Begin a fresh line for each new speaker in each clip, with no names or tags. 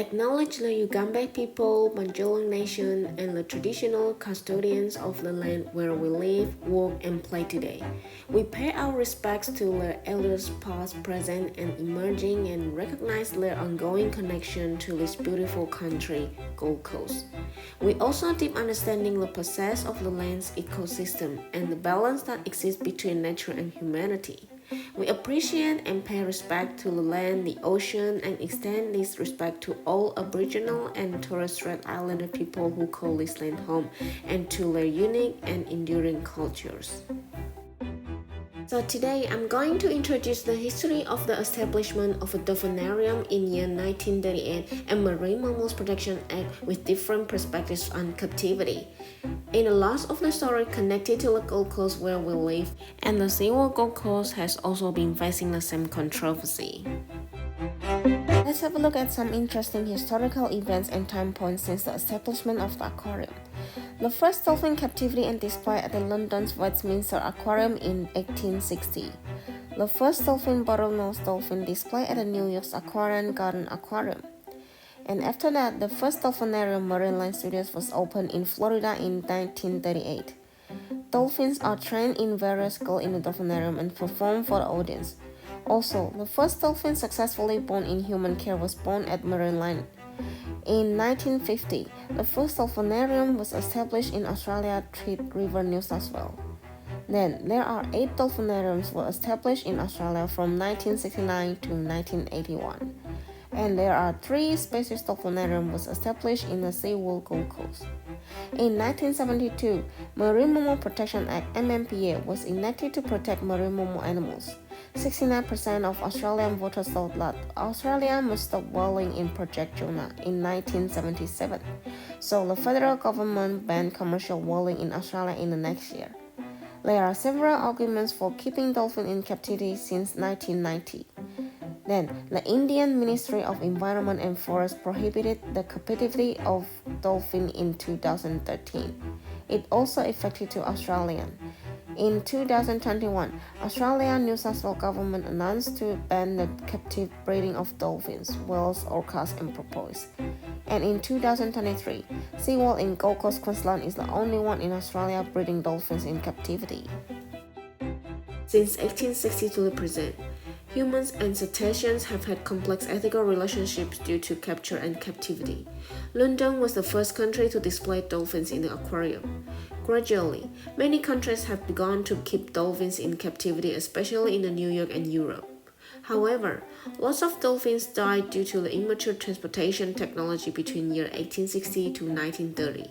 acknowledge the Ugambe people, Magellan Nation, and the traditional custodians of the land where we live, work, and play today. We pay our respects to their elders past, present, and emerging and recognize their ongoing connection to this beautiful country, Gold Coast. We also deep understanding the process of the land's ecosystem and the balance that exists between nature and humanity. We appreciate and pay respect to the land, the ocean, and extend this respect to all Aboriginal and Torres Strait Islander people who call this land home and to their unique and enduring cultures. So today I'm going to introduce the history of the establishment of a dolphinarium in year 1938 and Marine Mammals Protection Act with different perspectives on captivity. In the last of the story connected to the Gold Coast where we live, and the SeaWorld Gold Coast has also been facing the same controversy. Let's have a look at some interesting historical events and time points since the establishment of the aquarium. The first dolphin captivity and display at the London's Westminster Aquarium in 1860. The first dolphin bottlenose dolphin display at the New York's Aquarium Garden Aquarium. And after that, the first dolphinarium Marine Line Studios was opened in Florida in 1938. Dolphins are trained in various schools in the dolphinarium and perform for the audience. Also, the first dolphin successfully born in human care was born at Marine Line. In 1950, the first dolphinarium was established in Australia, Tweed River, New South Wales. Then, there are 8 dolphinariums were established in Australia from 1969 to 1981. And there are 3 species dolphinarium was established in the SeaWorld Gold Coast. In 1972, Marine Mammal Protection Act (MMPA) was enacted to protect marine mammal animals. 69% of Australian voters thought that Australia must stop whaling in Project Jonah in 1977, so the federal government banned commercial whaling in Australia in the next year. There are several arguments for keeping dolphins in captivity since 1990. Then, the Indian Ministry of Environment and Forest prohibited the captivity of dolphins in 2013. It also affected to Australian. In 2021, Australian New South Wales government announced to ban the captive breeding of dolphins, whales, orcas, and porpoise. And in 2023, SeaWorld in Gold Coast, Queensland is the only one in Australia breeding dolphins in captivity. Since 1860 to the present, humans and cetaceans have had complex ethical relationships due to capture and captivity. London was the first country to display dolphins in the aquarium. Gradually, many countries have begun to keep dolphins in captivity, especially in New York and Europe. However, lots of dolphins died due to the immature transportation technology between year 1860 to 1930.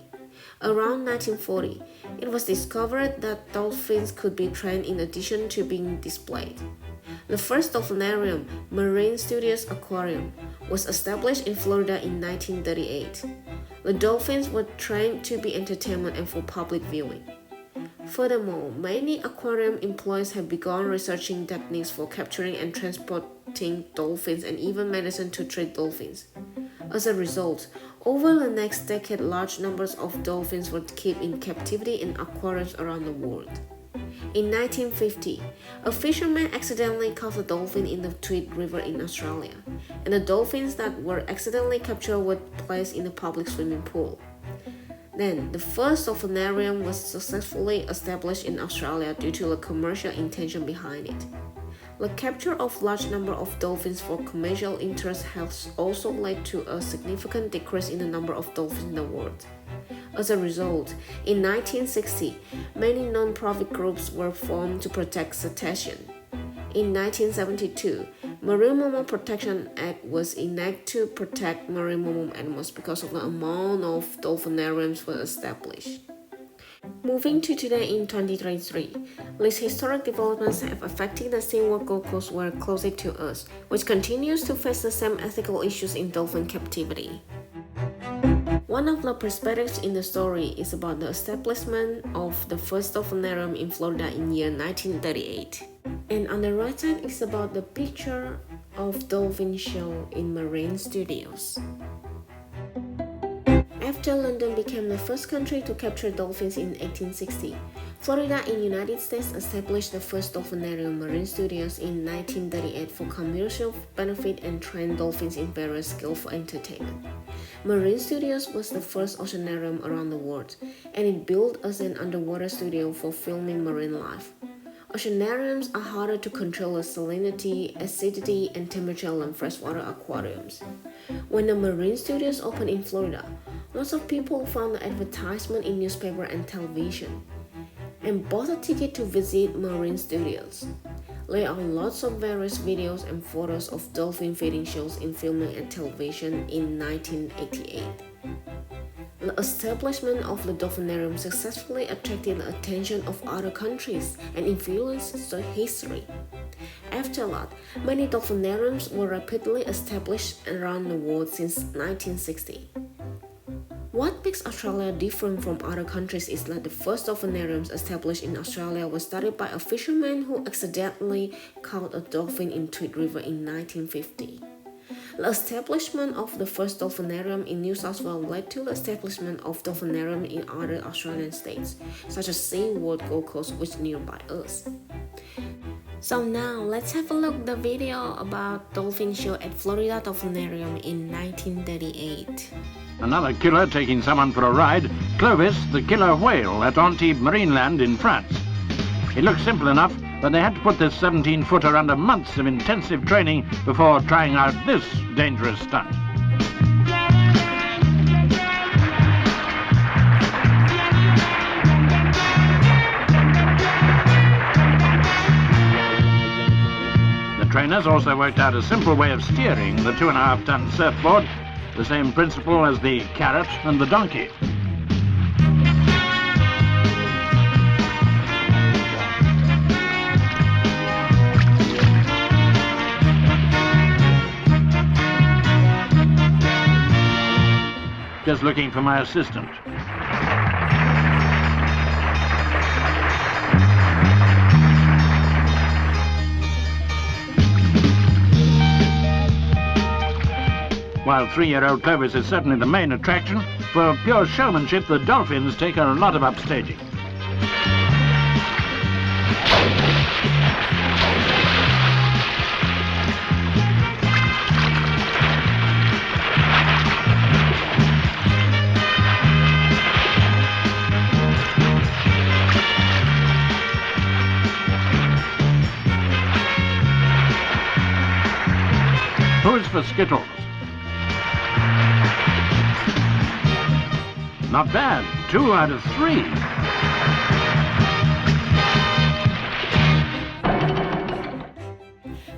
Around 1940, it was discovered that dolphins could be trained in addition to being displayed. The first dolphinarium, Marine Studios Aquarium, was established in Florida in 1938. The dolphins were trained to be entertainment and for public viewing. Furthermore, many aquarium employees have begun researching techniques for capturing and transporting dolphins and even medicine to treat dolphins. As a result, over the next decade, large numbers of dolphins were kept in captivity in aquariums around the world. In 1950, a fisherman accidentally caught a dolphin in the Tweed River in Australia, and the dolphins that were accidentally captured were placed in a public swimming pool. Then, the first dolphinarium was successfully established in Australia due to the commercial intention behind it. The capture of large number of dolphins for commercial interest has also led to a significant decrease in the number of dolphins in the world. As a result, in 1960, many non-profit groups were formed to protect cetaceans. In 1972, Marine Mammal Protection Act was enacted to protect marine mammal animals because of the amount of dolphinariums were established. Moving to today in 2023, these historic developments have affected the SeaWorld Gold Coast where closest to us, which continues to face the same ethical issues in dolphin captivity. One of the perspectives in the story is about the establishment of the first dolphinarium in Florida in year 1938. And on the right side is about the picture of dolphin show in Marine Studios. After London became the first country to capture dolphins in 1860, Florida in the United States established the first dolphinarium marine studios in 1938 for commercial benefit and trained dolphins in various skills for entertainment. Marine Studios was the first oceanarium around the world, and it built as an underwater studio for filming marine life. Oceanariums are harder to control as salinity, acidity, and temperature than freshwater aquariums. When the Marine Studios opened in Florida, lots of people found the advertisement in newspaper and television, and bought a ticket to visit Marine Studios. There are lots of various videos and photos of dolphin feeding shows in filming and television in 1988. The establishment of the dolphinarium successfully attracted the attention of other countries and influenced the history. After that, many dolphinariums were rapidly established around the world since 1960. What makes Australia different from other countries is that the first dolphinariums established in Australia was started by a fisherman who accidentally caught a dolphin in Tweed River in 1950. The establishment of the first dolphinarium in New South Wales led to the establishment of dolphinariums in other Australian states, such as SeaWorld Gold Coast, which is nearby us. So now let's have a look at the video about dolphin show at Florida Dolphinarium in 1938.
Another killer taking someone for a ride, Clovis, the killer whale at Antibes Marineland in France. It looks simple enough, but they had to put this 17-footer under months of intensive training before trying out this dangerous stunt. The trainers also worked out a simple way of steering the 2.5-ton surfboard, the same principle as the carrot and the donkey. Just looking for my assistant. While 3-year-old Clovis is certainly the main attraction, for pure showmanship the dolphins take a lot of upstaging. Who's for Skittles? Not bad, 2 out of 3.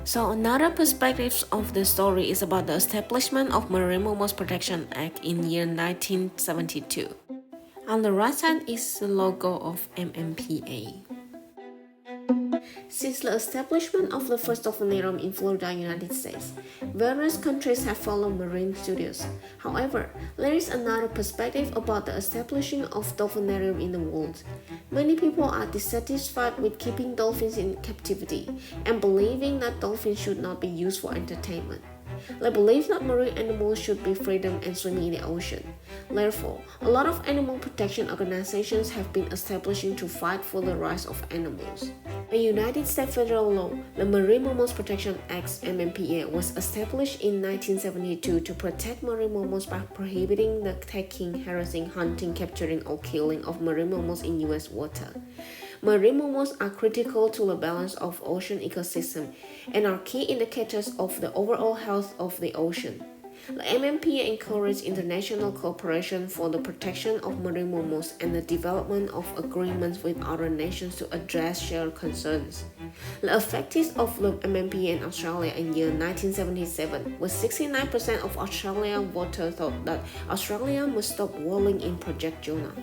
So another perspective of the story is about the establishment of Marine Mammals Protection Act in year 1972. On the right side is the logo of MMPA. Since the establishment of the first dolphinarium in Florida, United States, various countries have followed marine studios. However, there is another perspective about the establishing of dolphinarium in the world. Many people are dissatisfied with keeping dolphins in captivity and believing that dolphins should not be used for entertainment. They believe that marine animals should be freedom and swimming in the ocean. Therefore, a lot of animal protection organizations have been establishing to fight for the rights of animals. A United States federal law, the Marine Mammals Protection Act (MMPA), was established in 1972 to protect marine mammals by prohibiting the taking, harassing, hunting, capturing, or killing of marine mammals in U.S. water. Marine mammals are critical to the balance of ocean ecosystem and are key indicators of the overall health of the ocean. The MMPA encourages international cooperation for the protection of marine mammals and the development of agreements with other nations to address shared concerns. The effectiveness of the MMPA in Australia in year 1977 was 69% of Australian voters thought that Australia must stop whaling in Project Jonah.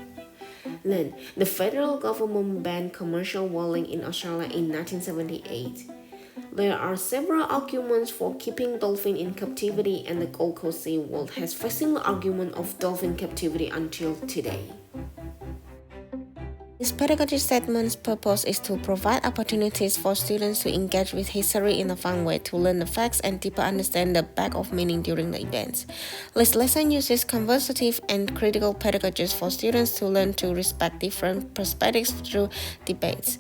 Then, the federal government banned commercial whaling in Australia in 1978. There are several arguments for keeping dolphin in captivity, and the Gold Coast SeaWorld has facing the argument of dolphin captivity until today. This pedagogy statement's purpose is to provide opportunities for students to engage with history in a fun way, to learn the facts and deeper understand the back of meaning during the events. This lesson uses conversative and critical pedagogies for students to learn to respect different perspectives through debates.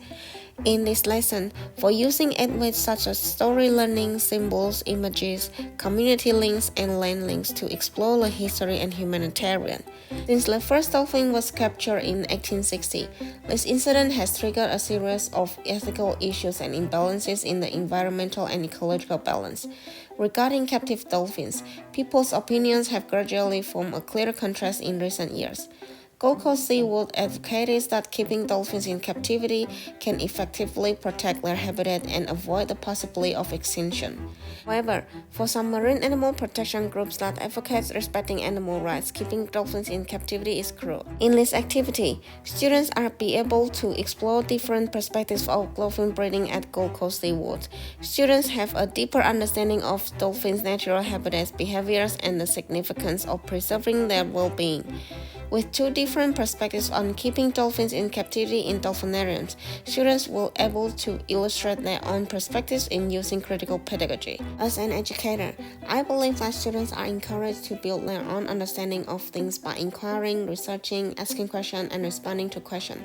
In this lesson, for using aids such as story learning, symbols, images, community links, and land links to explore the history and humanitarian. Since the first dolphin was captured in 1860, this incident has triggered a series of ethical issues and imbalances in the environmental and ecological balance. Regarding captive dolphins, people's opinions have gradually formed a clear contrast in recent years. Gold Coast Seaworld advocates that keeping dolphins in captivity can effectively protect their habitat and avoid the possibility of extinction. However, for some marine animal protection groups that advocate respecting animal rights, keeping dolphins in captivity is cruel. In this activity, students are able to explore different perspectives of dolphin breeding at Gold Coast Seaworld. Students have a deeper understanding of dolphins' natural habitats, behaviors, and the significance of preserving their well-being. With two different perspectives on keeping dolphins in captivity in dolphinariums, students will be able to illustrate their own perspectives in using critical pedagogy. As an educator, I believe that students are encouraged to build their own understanding of things by inquiring, researching, asking questions, and responding to questions.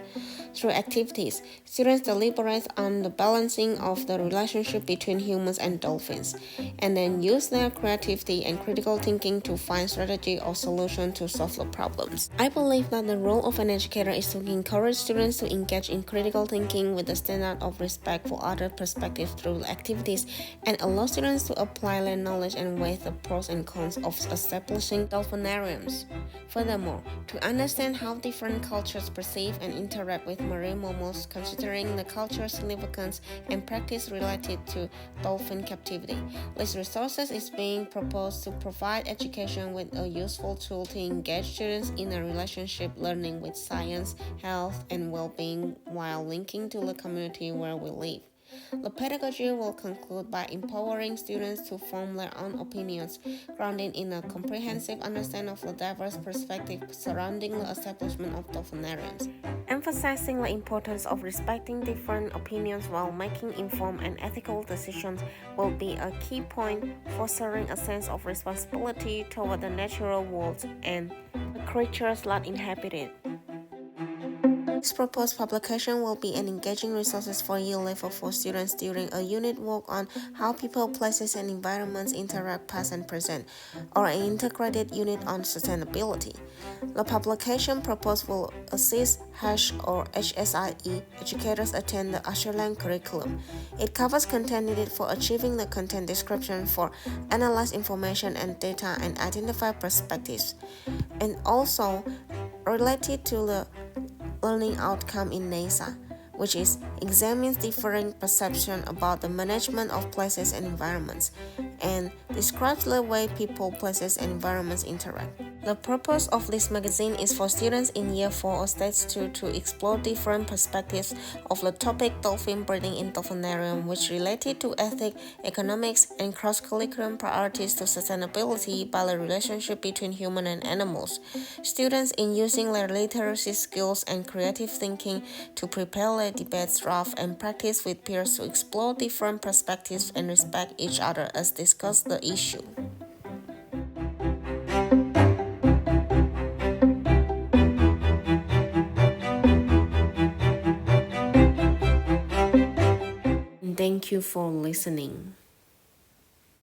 Through activities, students deliberate on the balancing of the relationship between humans and dolphins, and then use their creativity and critical thinking to find strategy or solution to solve the problems. I believe that the role of an educator is to encourage students to engage in critical thinking with the standard of respect for other perspectives through activities and allow students to apply their knowledge and weigh the pros and cons of establishing dolphinariums. Furthermore, to understand how different cultures perceive and interact with marine mammals, considering the cultural significance and practice related to dolphin captivity. This resources is being proposed to provide education with a useful tool to engage students in a relationship learning with science, health, and well-being while linking to the community where we live. The pedagogy will conclude by empowering students to form their own opinions, grounded in a comprehensive understanding of the diverse perspectives surrounding the establishment of dolphinariums. Emphasizing the importance of respecting different opinions while making informed and ethical decisions will be a key point, fostering a sense of responsibility toward the natural world and the creatures that inhabit it. This proposed publication will be an engaging resource for year level 4 students during a unit work on how people, places, and environments interact past and present, or an integrated unit on sustainability. The publication proposed will assist HSIE educators attend the Australian curriculum. It covers content needed for achieving the content description for analyze information and data and identify perspectives, and also related to the learning outcome in NASA, which examines differing perceptions about the management of places and environments, and describes the way people, places, and environments interact. The purpose of this magazine is for students in Year 4 or Stage 2 to explore different perspectives of the topic dolphin breeding in dolphinarium, which related to ethics, economics, and cross-curriculum priorities to sustainability by the relationship between human and animals. Students in using their literacy skills and creative thinking to prepare their debates draft and practice with peers to explore different perspectives and respect each other as discuss the issue. Thank you for listening.